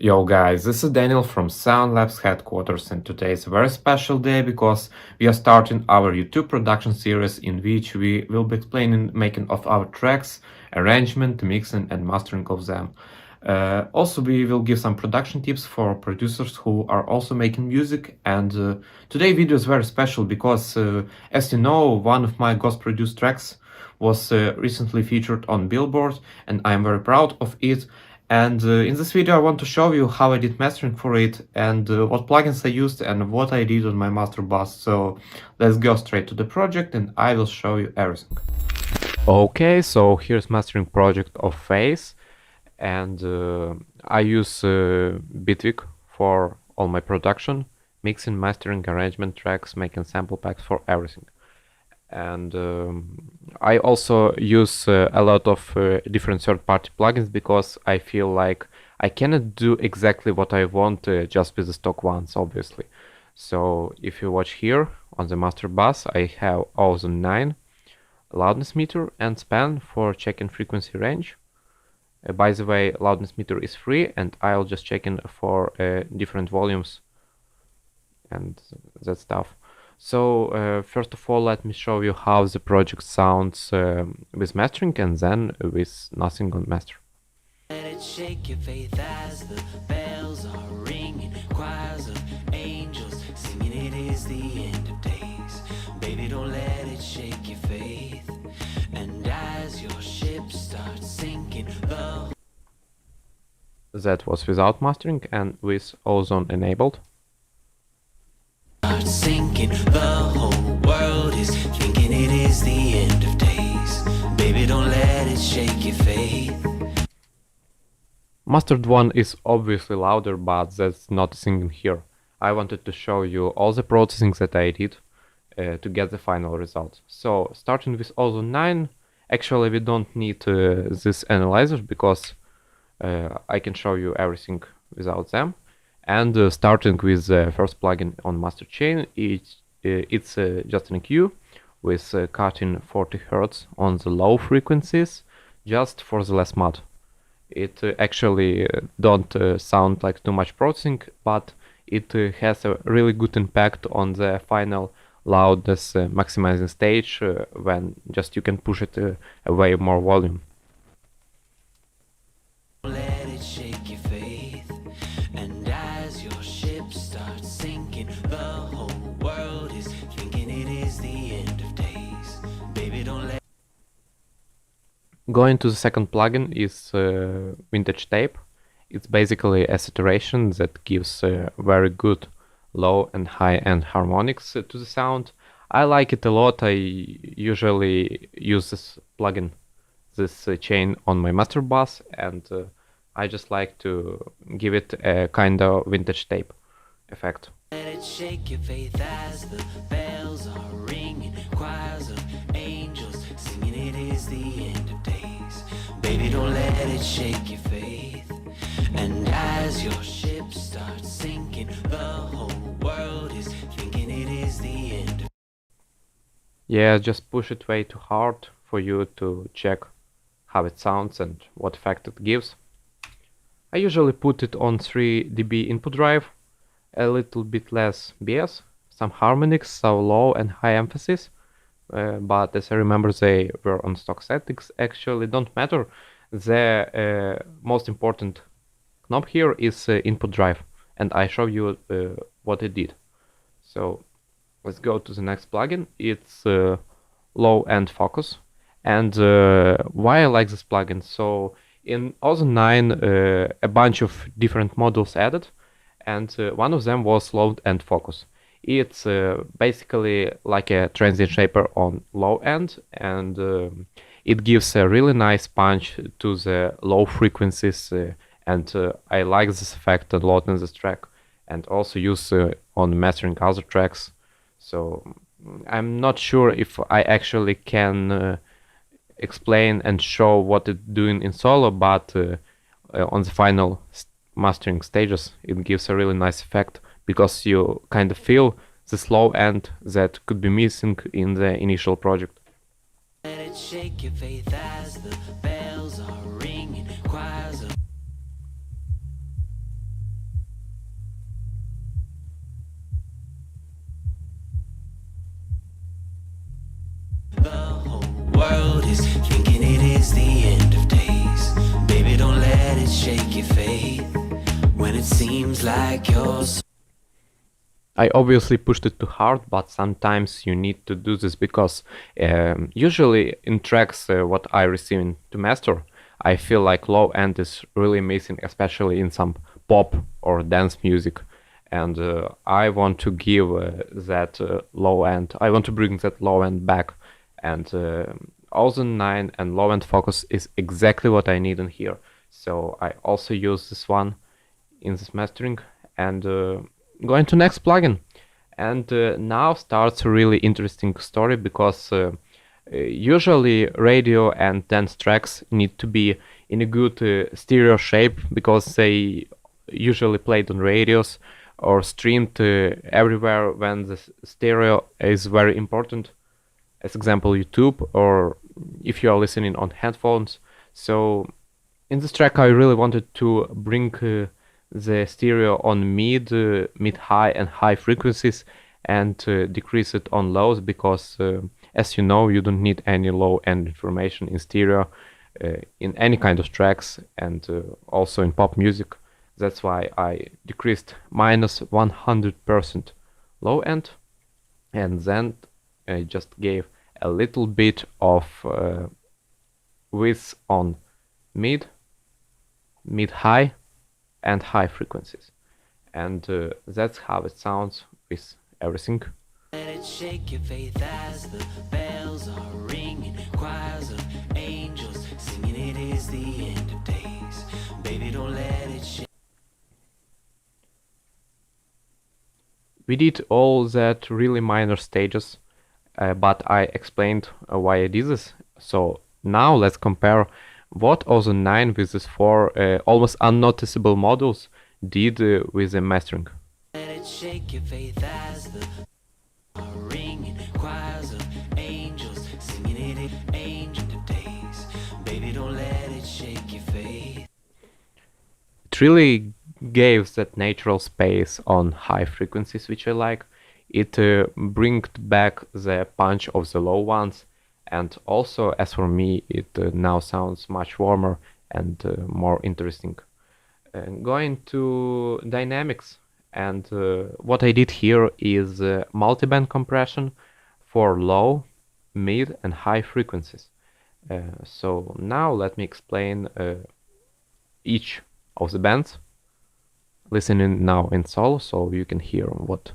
Yo guys, this is Daniel from SOUNDLABS headquarters, and today is a very special day because we are starting our YouTube production series in which we will be explaining making of our tracks, arrangement, mixing and mastering of them. Also, we will give some production tips for producers who are also making music, and today's video is very special because, as you know, one of my ghost produced tracks was recently featured on Billboard, and I am very proud of it. And in this video I want to show you how I did mastering for it and what plugins I used and what I did on my master bus. So let's go straight to the project and I will show you everything. Okay, so here's mastering project of Phase, and I use Bitwig for all my production, mixing, mastering, arrangement, tracks, making sample packs for everything. And I also use a lot of different third-party plugins because I feel like I cannot do exactly what I want just with the stock ones, obviously. So if you watch here on the master bus, I have Ozone 9, loudness meter and span for checking frequency range. By the way, loudness meter is free and I'll just check in for different volumes and that stuff. So first of all, let me show you how the project sounds with mastering and then with nothing on master. Let it shake your faith as the bells are ringing, choirs of angels singing, it is the end of days. Baby, don't let it shake your faith. And as your ship starts sinking, That was without mastering and with ozone enabled. Sinking, the whole world is thinking it is the end of days. Baby, don't let it shake your faith. Mastered one is obviously louder, but that's not singing here. I wanted to show you all the processing that I did to get the final result. So starting with Ozone 9, actually we don't need this analyzer because I can show you everything without them. And starting with the first plugin on master chain, it's just an EQ with cutting 40 Hz on the low frequencies just for the less mod. It actually don't sound like too much processing, but it has a really good impact on the final loudness maximizing stage when just you can push it away more volume. Let it shake your faith. And as your ship starts sinking, the whole world is thinking it is the end of days. Baby, don't let. Going to the second plugin is Vintage Tape. It's basically a saturation that gives very good low and high end harmonics to the sound. I like it a lot. I usually use this plugin, this chain on my master bus, and I just like to give it a kind of vintage tape effect. Let it shake your faith as the bells are ringing, choirs of angels singing, it is the end of days. Baby, don't let it shake your faith. And as your ship starts sinking, the whole world is thinking it is the end of. Yeah, just push it way too hard for you to check how it sounds and what effect it gives. I usually put it on 3 dB input drive, a little bit less bass, some harmonics, so low and high emphasis, but as I remember they were on stock settings, actually don't matter. The most important knob here is input drive, and I show you what it did. So let's go to the next plugin. It's low end focus, and why I like this plugin. So in Ozone 9 a bunch of different modules added, and one of them was low end focus. It's basically like a transient shaper on low end, and it gives a really nice punch to the low frequencies, and I like this effect a lot in this track, and also use on mastering other tracks. So I'm not sure if I actually can explain and show what it's doing in solo, but on the final mastering stages it gives a really nice effect because you kind of feel the low end that could be missing in the initial project. Let it shake your faith as the bells are ringing, choirs of. your faith when it seems like you're I obviously pushed it too hard, but sometimes you need to do this because usually in tracks what I receive to master, I feel like low end is really missing, especially in some pop or dance music. And I want to give that low end, I want to bring that low end back. And Ozone 9 and low end focus is exactly what I need in here. So I also use this one in this mastering and going to next plugin. And now starts a really interesting story because usually radio and dance tracks need to be in a good stereo shape because they usually played on radios or streamed everywhere when the stereo is very important. As example, YouTube, or if you are listening on headphones. So in this track I really wanted to bring the stereo on mid high and high frequencies and decrease it on lows because as you know you don't need any low end information in stereo in any kind of tracks and also in pop music. That's why I decreased minus 100% low end and then I just gave a little bit of width on mid high and high frequencies, and that's how it sounds with everything. Let it shake your faith as the bells are ringing, choirs of angels singing it is the end of days. Baby, don't let it shake. We did all that really minor stages, but I explained why I did this. So now let's compare what Ozone 9 with these four almost unnoticeable modules did with the mastering. Let it shake your faith as the are ringing, choirs of angels singing it ancient of days. Baby, don't let it shake your faith. It really gave that natural space on high frequencies, which I like. It brings back the punch of the low ones, and also, as for me, it now sounds much warmer and more interesting. Going to dynamics, and what I did here is multiband compression for low, mid and high frequencies. So now let me explain each of the bands, listening now in solo so you can hear what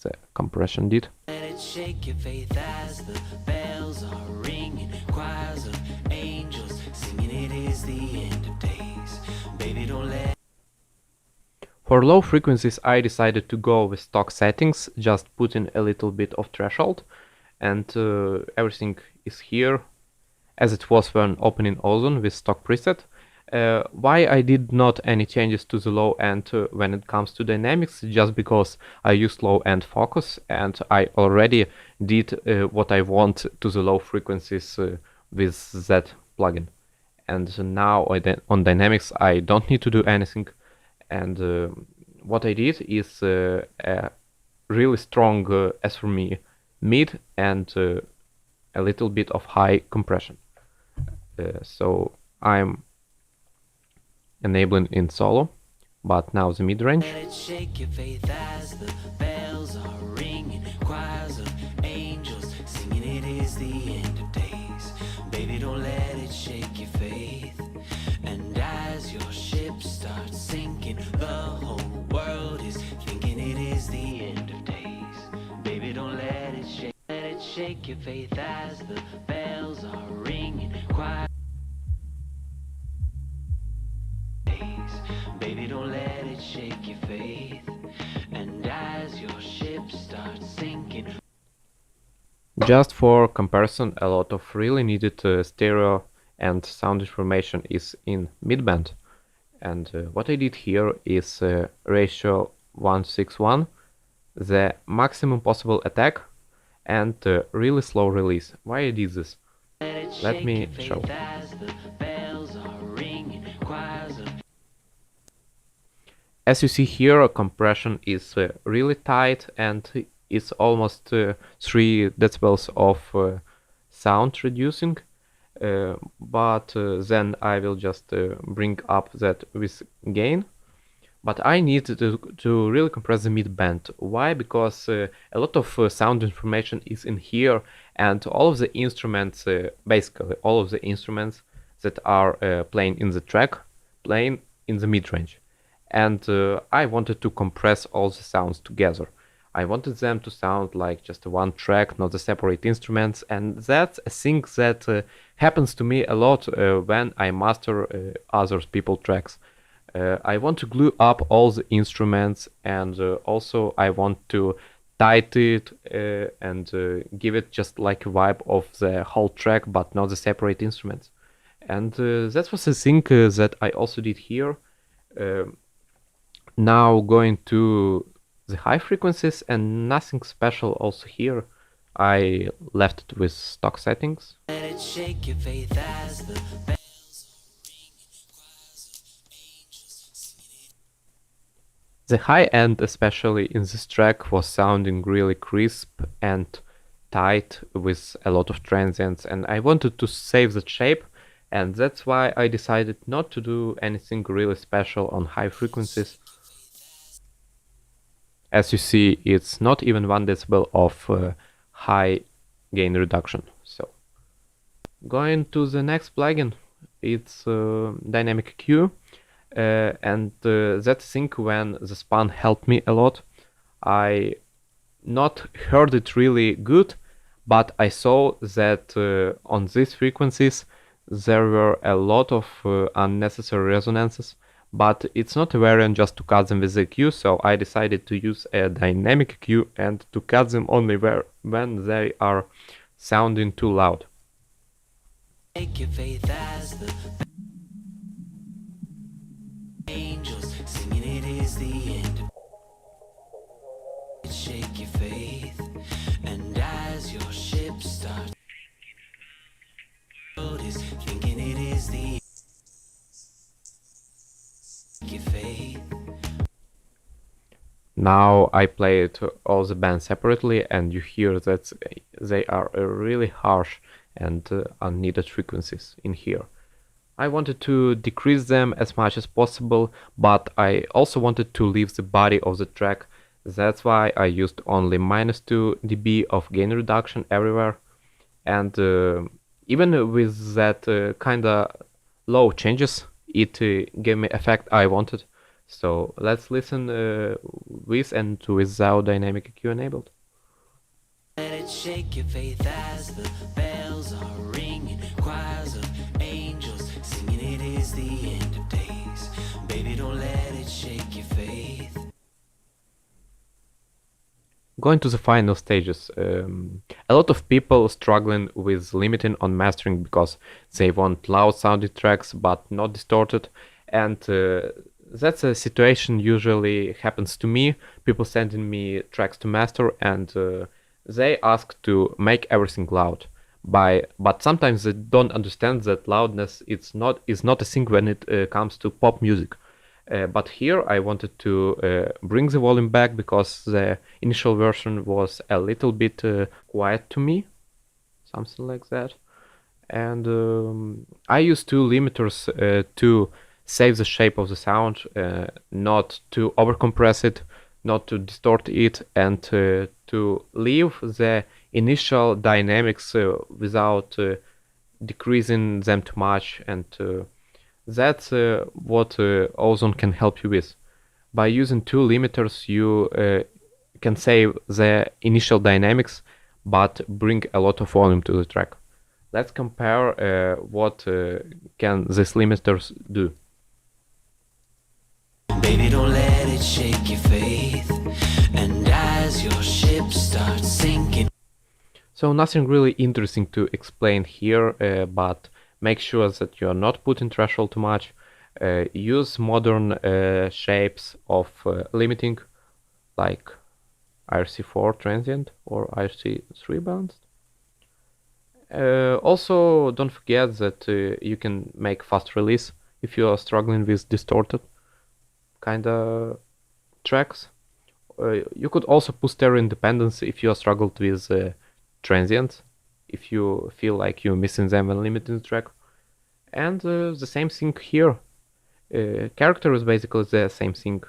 the compression did. Let it shake your faith as the bells are ringing, choirs of angels singing it is the end of days. Baby, don't let. For low frequencies I decided to go with stock settings, just put in a little bit of threshold, and everything is here as it was when opening Ozone with stock preset. Why I did not any changes to the low end when it comes to dynamics, just because I used low end focus and I already did what I want to the low frequencies with that plugin. And now on dynamics I don't need to do anything, and what I did is a really strong, as for me, mid and a little bit of high compression. So I'm enabling in solo, but now the mid-range. Let it shake your faith as the bells are ringing, choirs of angels singing it is the end of days. Baby, don't let it shake your faith. And as your ship starts sinking, the whole world is thinking it is the end of days. Baby, don't let it shake. Let it shake your faith as the bells are ringing, choirs. Baby, don't let it shake your faith. And as your ship starts sinking. Just for comparison, a lot of really needed stereo and sound information is in midband. And what I did here is ratio 1:1, the maximum possible attack and really slow release. Why I did this? Let me show. As you see here, compression is really tight and it's almost 3 decibels of sound reducing. but then I will just bring up that with gain. But I need to really compress the mid band. Why? Because a lot of sound information is in here, and all of the instruments, basically all of the instruments that are playing in the track, playing in the mid range. And I wanted to compress all the sounds together. I wanted them to sound like just one track, not the separate instruments, and that's a thing that happens to me a lot when I master other people's tracks. I want to glue up all the instruments, and also I want to tighten it and give it just like a vibe of the whole track, but not the separate instruments. And that was the thing that I also did here. Now going to the high frequencies, and nothing special also here. I left it with stock settings. Let it shake your faith as the bells The high end, especially in this track, was sounding really crisp and tight with a lot of transients, and I wanted to save the shape, and that's why I decided not to do anything really special on high frequencies. As you see, it's not even 1 decibel of high gain reduction. So going to the next plugin, it's Dynamic Q. And that thing when the span helped me a lot. I not heard it really good, but I saw that on these frequencies there were a lot of unnecessary resonances, but it's not a variant just to cut them with the Q, so I decided to use a dynamic Q and to cut them only when they are sounding too loud. shake your faith as the angels singing it is the end. Shake your faith, and as your ship starts, world is thinking it is the shake your faith. Now I played all the bands separately, and you hear that they are really harsh and unneeded frequencies in here. I wanted to decrease them as much as possible, but I also wanted to leave the body of the track. That's why I used only -2 dB of gain reduction everywhere. And even with that kinda low changes, it gave me effect I wanted. So let's listen with and without dynamic EQ enabled. Let it shake your faith as the bells are ringing, choirs of angels singing it is the end of days. Baby, don't let it shake your faith. Going to the final stages, a lot of people struggling with limiting on mastering because they want loud sounding tracks but not distorted, and that's a situation usually happens to me. People sending me tracks to master, and they ask to make everything loud. But sometimes they don't understand that loudness is not a thing when it comes to pop music. But here I wanted to bring the volume back because the initial version was a little bit quiet to me, something like that. And I used 2 limiters to save the shape of the sound, not to overcompress it, not to distort it, and to leave the initial dynamics without decreasing them too much. And that's what Ozone can help you with. By using 2 limiters, you can save the initial dynamics, but bring a lot of volume to the track. Let's compare what can these limiters do. Baby, don't let it shake your faith, and as your ship starts sinking. So nothing really interesting to explain here, but make sure that you are not putting threshold too much. Use modern shapes of limiting, like IRC4 transient or IRC3 balanced. Also, don't forget that you can make fast release if you are struggling with distorted kinda tracks. You could also put stereo independence if you are struggled with transients. if you feel like you're missing them when limiting the track. And the same thing here. Character is basically the same thing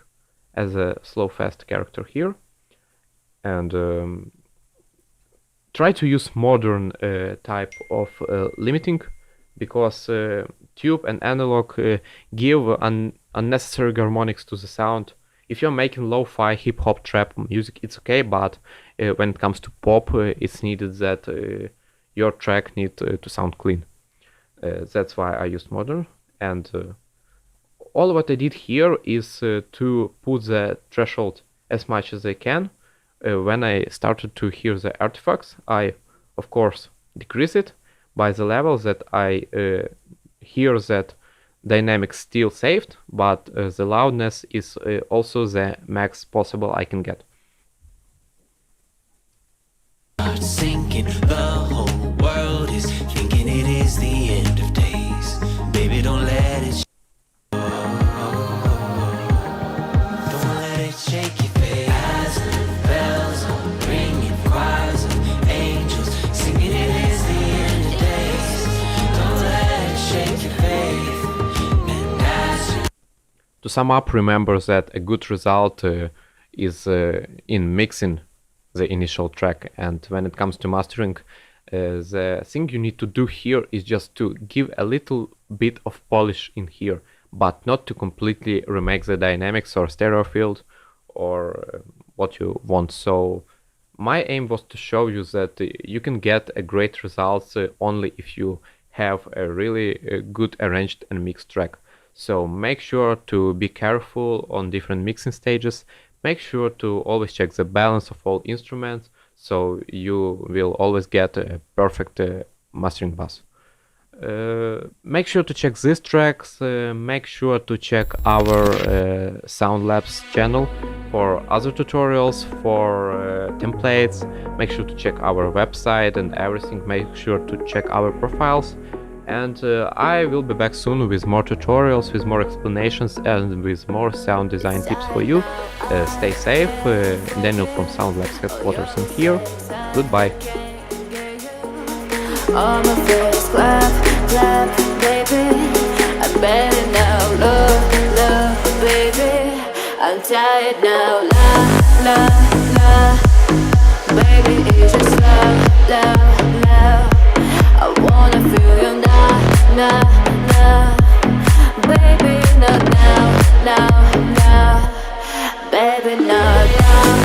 as a slow fast character here. And try to use modern type of limiting, because tube and analog give unnecessary harmonics to the sound. If you're making lo-fi hip-hop trap music, it's okay, but when it comes to pop, it's needed that your track need to sound clean. That's why I used modern. And all what I did here is to put the threshold as much as I can. When I started to hear the artifacts, I of course decrease it by the level that I hear that dynamics still saved, but the loudness is also the max possible I can get. Sinking, the whole world is thinking it is the end of days. Baby, don't let it don't let it shake your face. As the bells are ringing, choirs of angels singing it is the end of days. Don't let it shake your faith. And as you To sum up, remember that a good result is in mixing the initial track, and when it comes to mastering, the thing you need to do here is just to give a little bit of polish in here, but not to completely remake the dynamics or stereo field or what you want. So my aim was to show you that you can get a great results only if you have a really good arranged and mixed track. So make sure to be careful on different mixing stages. Make sure to always check the balance of all instruments, so you will always get a perfect mastering bass. Make sure to check these tracks. Make sure to check our SOUNDLABS channel for other tutorials, for templates. Make sure to check our website and everything. Make sure to check our profiles. And I will be back soon with more tutorials, with more explanations, and with more sound design tips for you. Stay safe. Daniel from SOUNDLABS headquarters in here. Goodbye. All my friends clap, clap, baby. I'm better now, love, love, baby. I'm tired now, la, la, la. Baby, it's just love, love, love. I wanna feel you now, now, now. Baby, not now, now, now. Baby, not now.